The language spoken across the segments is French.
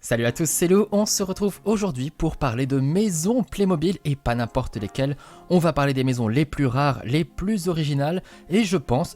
Salut à tous, c'est Léo, on se retrouve aujourd'hui pour parler de maisons Playmobil et pas n'importe lesquelles. On va parler des maisons les plus rares, les plus originales et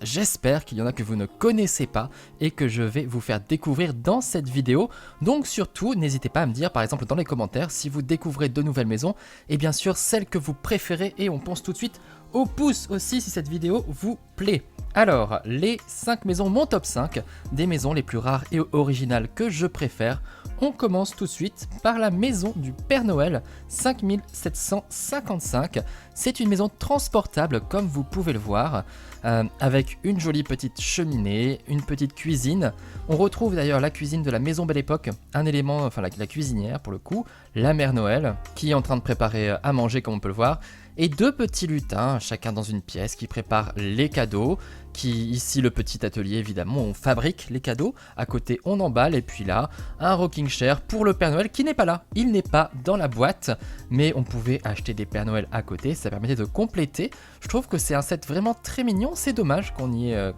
j'espère qu'il y en a que vous ne connaissez pas et que je vais vous faire découvrir dans cette vidéo. Donc surtout, n'hésitez pas à me dire par exemple dans les commentaires si vous découvrez de nouvelles maisons et bien sûr celles que vous préférez et on pense tout de suite au pouce aussi si cette vidéo vous plaît. Alors, les 5 maisons, mon top 5 des maisons les plus rares et originales que je préfère. On commence tout de suite par la maison du Père Noël 5755. C'est une maison transportable comme vous pouvez le voir, avec une jolie petite cheminée, une petite cuisine. On retrouve d'ailleurs la cuisine de la maison Belle Époque, un élément, enfin la cuisinière pour le coup, la mère Noël qui est en train de préparer à manger comme on peut le voir. Et 2 petits lutins, chacun dans une pièce, qui préparent les cadeaux. Ici le petit atelier évidemment, on fabrique les cadeaux. À côté on emballe et puis là, un rocking chair pour le Père Noël qui n'est pas là. Il n'est pas dans la boîte, mais on pouvait acheter des Pères Noël à côté. Ça permettait de compléter. Je trouve que c'est un set vraiment très mignon. C'est dommage qu'on y ait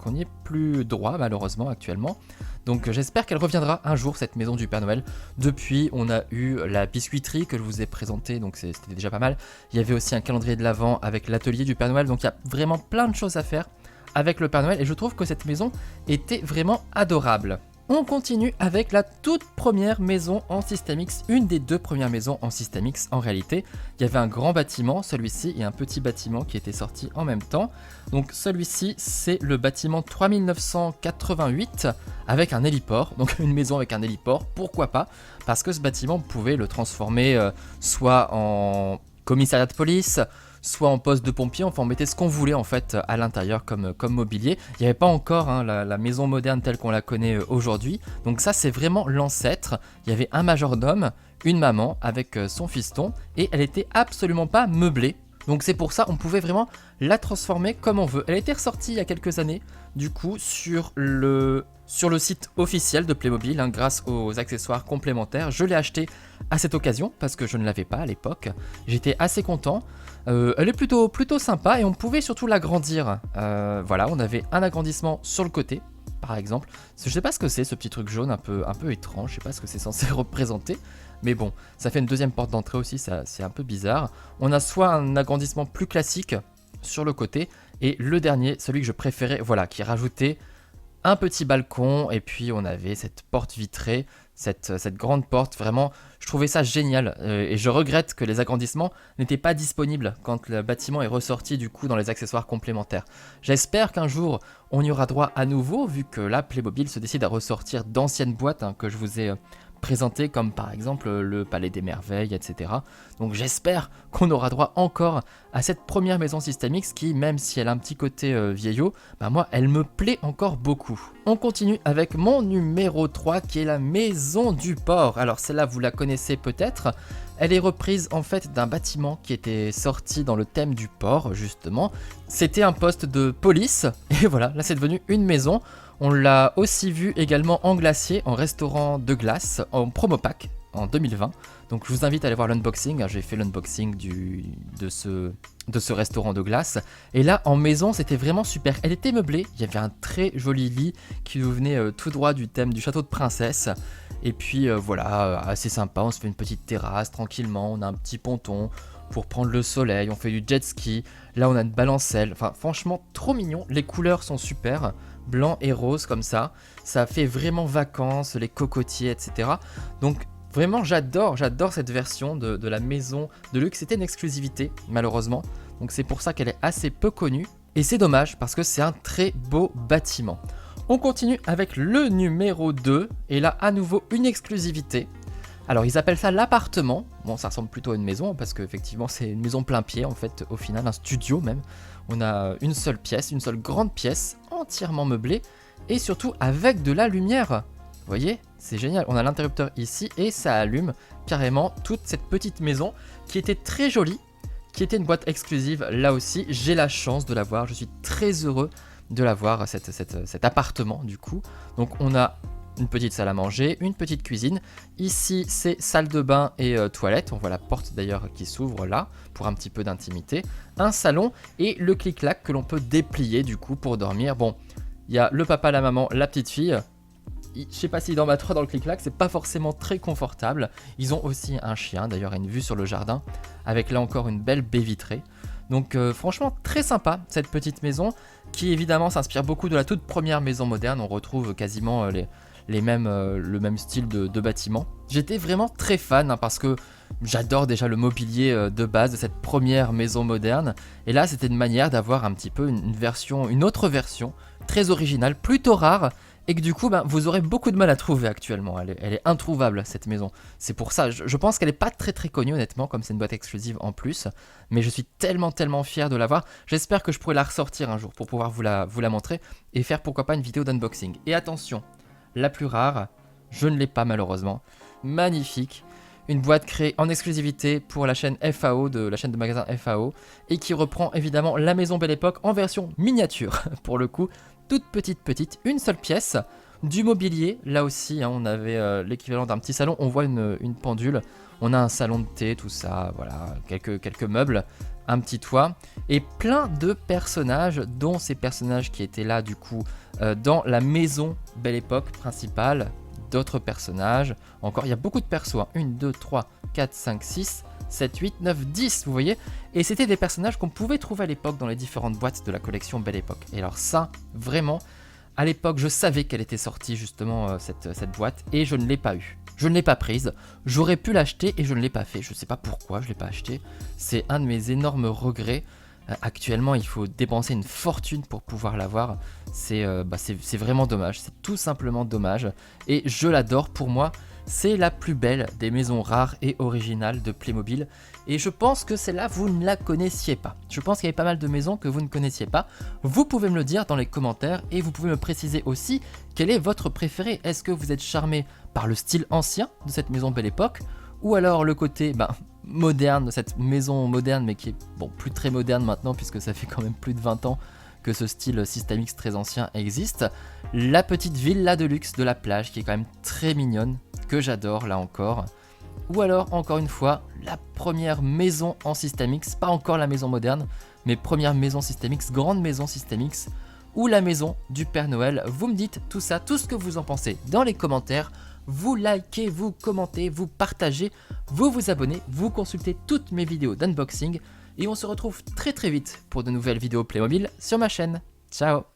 plus droit malheureusement actuellement. Donc j'espère qu'elle reviendra un jour cette maison du Père Noël. Depuis on a eu la biscuiterie que je vous ai présentée, donc c'était déjà pas mal. Il y avait aussi un calendrier de l'Avent avec l'atelier du Père Noël, donc il y a vraiment plein de choses à faire avec le Père Noël et je trouve que cette maison était vraiment adorable. On continue avec la toute première maison en System X, une des 2 premières maisons en System X en réalité. Il y avait un grand bâtiment, celui-ci, et un petit bâtiment qui était sorti en même temps. Donc celui-ci, c'est le bâtiment 3988 avec un héliport, donc une maison avec un héliport, pourquoi pas? Parce que ce bâtiment, vous pouvez le transformer soit en commissariat de police, soit en poste de pompier, enfin on mettait ce qu'on voulait en fait à l'intérieur comme mobilier. Il n'y avait pas encore la maison moderne telle qu'on la connaît aujourd'hui, donc ça c'est vraiment l'ancêtre. Il y avait un majordome, une maman avec son fiston, et elle était absolument pas meublée. Donc c'est pour ça on pouvait vraiment la transformer comme on veut. Elle a été ressortie il y a quelques années, du coup sur le site officiel de Playmobil, grâce aux accessoires complémentaires. Je l'ai acheté à cette occasion parce que je ne l'avais pas à l'époque. J'étais assez content. Elle est plutôt sympa et on pouvait surtout l'agrandir. Voilà, on avait un agrandissement sur le côté, par exemple. Je sais pas ce que c'est ce petit truc jaune un peu étrange, je sais pas ce que c'est censé représenter. Mais bon, ça fait une deuxième porte d'entrée aussi, c'est un peu bizarre. On a soit un agrandissement plus classique sur le côté, et le dernier, celui que je préférais, voilà, qui rajoutait un petit balcon, et puis on avait cette porte vitrée, cette grande porte, vraiment, je trouvais ça génial, et je regrette que les agrandissements n'étaient pas disponibles quand le bâtiment est ressorti du coup dans les accessoires complémentaires. J'espère qu'un jour on y aura droit à nouveau, vu que là Playmobil se décide à ressortir d'anciennes boîtes que je vous ai présentées, comme par exemple le Palais des Merveilles, etc. Donc j'espère qu'on aura droit encore à cette première maison System X qui, même si elle a un petit côté vieillot, bah moi elle me plaît encore beaucoup. On continue avec mon numéro 3 qui est la maison du port. Alors celle-là vous la connaissez peut-être. Elle est reprise en fait d'un bâtiment qui était sorti dans le thème du port justement. C'était un poste de police et voilà, là c'est devenu une maison. On l'a aussi vu également en glacier, en restaurant de glace, en promo pack en 2020. Donc je vous invite à aller voir l'unboxing, j'ai fait l'unboxing de ce restaurant de glace. Et là en maison c'était vraiment super, elle était meublée, il y avait un très joli lit qui nous venait tout droit du thème du château de princesse. Et puis voilà, assez sympa, on se fait une petite terrasse tranquillement, on a un petit ponton pour prendre le soleil, on fait du jet ski, là on a une balancelle, enfin franchement trop mignon, les couleurs sont super, blanc et rose comme ça fait vraiment vacances, les cocotiers, etc. Donc vraiment j'adore cette version de la maison de luxe, c'était une exclusivité malheureusement, donc c'est pour ça qu'elle est assez peu connue, et c'est dommage parce que c'est un très beau bâtiment. On continue avec le numéro 2, et là à nouveau une exclusivité. Alors ils appellent ça l'appartement, bon ça ressemble plutôt à une maison parce qu'effectivement c'est une maison plein pied en fait au final, un studio même. On a une seule pièce, une seule grande pièce entièrement meublée et surtout avec de la lumière. Vous voyez, c'est génial, on a l'interrupteur ici et ça allume carrément toute cette petite maison qui était très jolie, qui était une boîte exclusive là aussi. J'ai la chance de l'avoir, je suis très heureux de l'avoir cet appartement du coup. Donc on a une petite salle à manger, une petite cuisine. Ici, c'est salle de bain et toilette. On voit la porte d'ailleurs qui s'ouvre là pour un petit peu d'intimité. Un salon et le clic-clac que l'on peut déplier du coup pour dormir. Bon, il y a le papa, la maman, la petite fille. je sais pas s'il en mettra dans le clic-clac, c'est pas forcément très confortable. Ils ont aussi un chien, d'ailleurs, une vue sur le jardin, avec là encore une belle baie vitrée. Donc franchement très sympa cette petite maison qui évidemment s'inspire beaucoup de la toute première maison moderne. On retrouve quasiment le même style de bâtiment. J'étais vraiment très fan parce que j'adore déjà le mobilier de base de cette première maison moderne. Et là c'était une manière d'avoir un petit peu une autre version très originale, plutôt rare. Et que du coup, vous aurez beaucoup de mal à trouver actuellement. Elle est introuvable, cette maison. C'est pour ça, je pense qu'elle n'est pas très très connue honnêtement, comme c'est une boîte exclusive en plus. Mais je suis tellement fier de l'avoir. J'espère que je pourrai la ressortir un jour pour pouvoir vous la montrer et faire pourquoi pas une vidéo d'unboxing. Et attention, la plus rare, je ne l'ai pas malheureusement. Magnifique. Une boîte créée en exclusivité pour la chaîne FAO, la chaîne de magasins FAO, et qui reprend évidemment la maison Belle Époque en version miniature, pour le coup. Toute petite, une seule pièce, du mobilier, là aussi, on avait l'équivalent d'un petit salon, on voit une pendule, on a un salon de thé, tout ça, voilà, quelques meubles, un petit toit, et plein de personnages, dont ces personnages qui étaient là du coup dans la maison Belle Époque principale, d'autres personnages, encore, il y a beaucoup de persos, 1, 2, 3, 4, 5, 6, 7, 8, 9, 10, vous voyez. Et c'était des personnages qu'on pouvait trouver à l'époque dans les différentes boîtes de la collection Belle Époque. Et alors ça, vraiment, à l'époque, je savais qu'elle était sortie justement, cette boîte, et je ne l'ai pas eue. Je ne l'ai pas prise, j'aurais pu l'acheter et je ne l'ai pas fait. Je ne sais pas pourquoi je ne l'ai pas acheté. C'est un de mes énormes regrets. Actuellement, il faut dépenser une fortune pour pouvoir l'avoir. C'est vraiment dommage, c'est tout simplement dommage. Et je l'adore, pour moi, c'est la plus belle des maisons rares et originales de Playmobil. Et je pense que celle-là, vous ne la connaissiez pas. Je pense qu'il y avait pas mal de maisons que vous ne connaissiez pas. Vous pouvez me le dire dans les commentaires et vous pouvez me préciser aussi quel est votre préféré. Est-ce que vous êtes charmé par le style ancien de cette maison Belle Époque, ou alors le côté moderne de cette maison moderne, mais qui est plus très moderne maintenant puisque ça fait quand même plus de 20 ans que ce style System-X très ancien existe. La petite villa de luxe de la plage qui est quand même très mignonne, que j'adore là encore. Ou alors encore une fois la première maison en System-X, pas encore la maison moderne, mais première maison System-X, grande maison System-X, ou la maison du Père Noël. Vous me dites tout ça, tout ce que vous en pensez dans les commentaires. Vous likez, vous commentez, vous partagez, vous vous abonnez, vous consultez toutes mes vidéos d'unboxing et on se retrouve très vite pour de nouvelles vidéos Playmobil sur ma chaîne. Ciao!